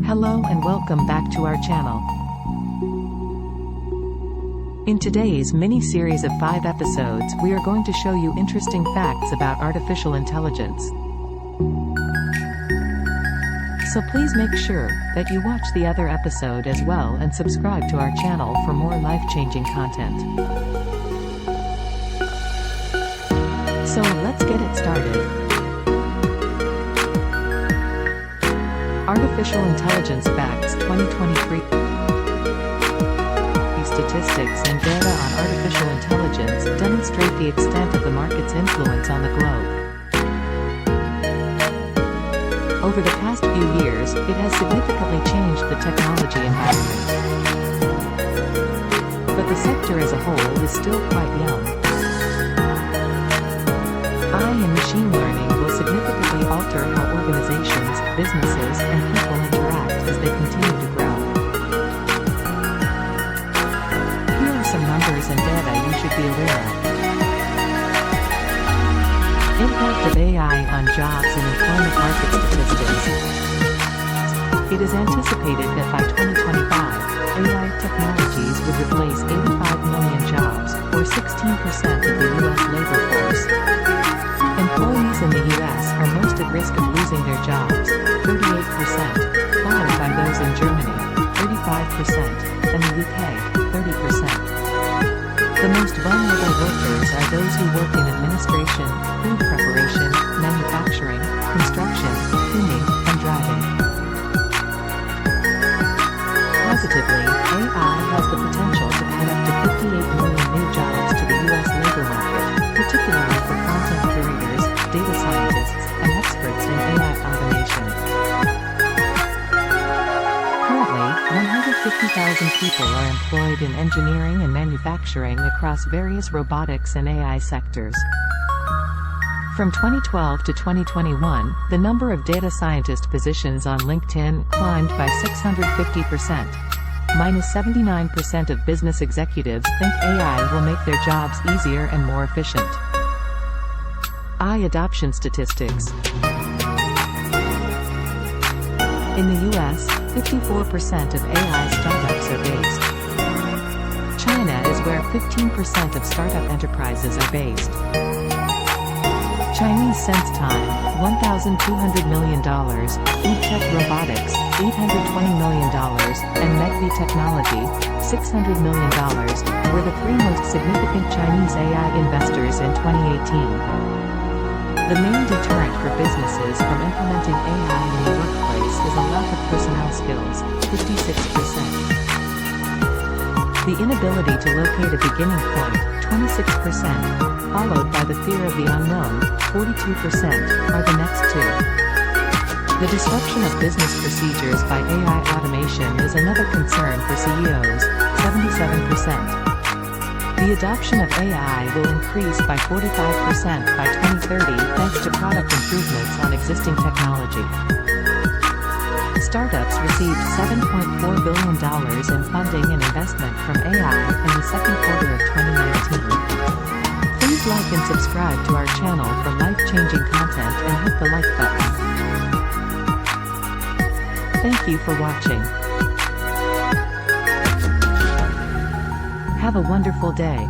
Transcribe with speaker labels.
Speaker 1: Hello and welcome back to our channel. In today's mini-series of 5 episodes, we are going to show you interesting facts about artificial intelligence. So please make sure that you watch the other episode as well and subscribe to our channel for more life-changing content. So let's get it started. Artificial Intelligence Facts 2023. Statistics and data on artificial intelligence demonstrate the extent of the market's influence on the globe. Over the past few years, it has significantly changed the technology environment. But the sector as a whole is still quite young. AI and machine learning will significantly alter how organizations, businesses, and people interact as they continue to grow. Here are some numbers and data you should be aware of. Impact of AI on jobs and employment market statistics. It is anticipated that by 2025, AI technologies would replace 85 million jobs, or 16% of the U.S. labor force. Employees in the U.S. are most at risk of losing their jobs, 38%, followed by those in Germany, 35%, and the UK, 30%. The most vulnerable workers are those who work in administration, food preparation, manufacturing, construction, cleaning, and driving. Positively, AI has the potential to add up to 58 million new jobs to the U.S. labor market, particularly for content creators, data scientists, and experts in AI automation. Currently, 150,000 people are employed in engineering and manufacturing across various robotics and AI sectors. From 2012 to 2021, the number of data scientist positions on LinkedIn climbed by 650%. Minus 79% of business executives think AI will make their jobs easier and more efficient. AI adoption statistics. In the US, 54% of AI startups are based. China is where 15% of startup enterprises are based. Chinese SenseTime, $1,200 million, EdTech Robotics, $820 million, and Megvii Technology, $600 million, were the 3 most significant Chinese AI investors in 2018. The main deterrent for businesses from implementing AI in the workplace is a lack of personnel skills, 56%. The inability to locate a beginning point, 26%, followed by the fear of the unknown, 42%, are the next 2. The disruption of business procedures by AI automation is another concern for CEOs, 77%. The adoption of AI will increase by 45% by 2030 thanks to product improvements on existing technology. Startups received $7.4 billion in funding and investment from AI in the second quarter of 2019. Please like and subscribe to our channel for life-changing content and hit the like button. Thank you for watching. Have a wonderful day.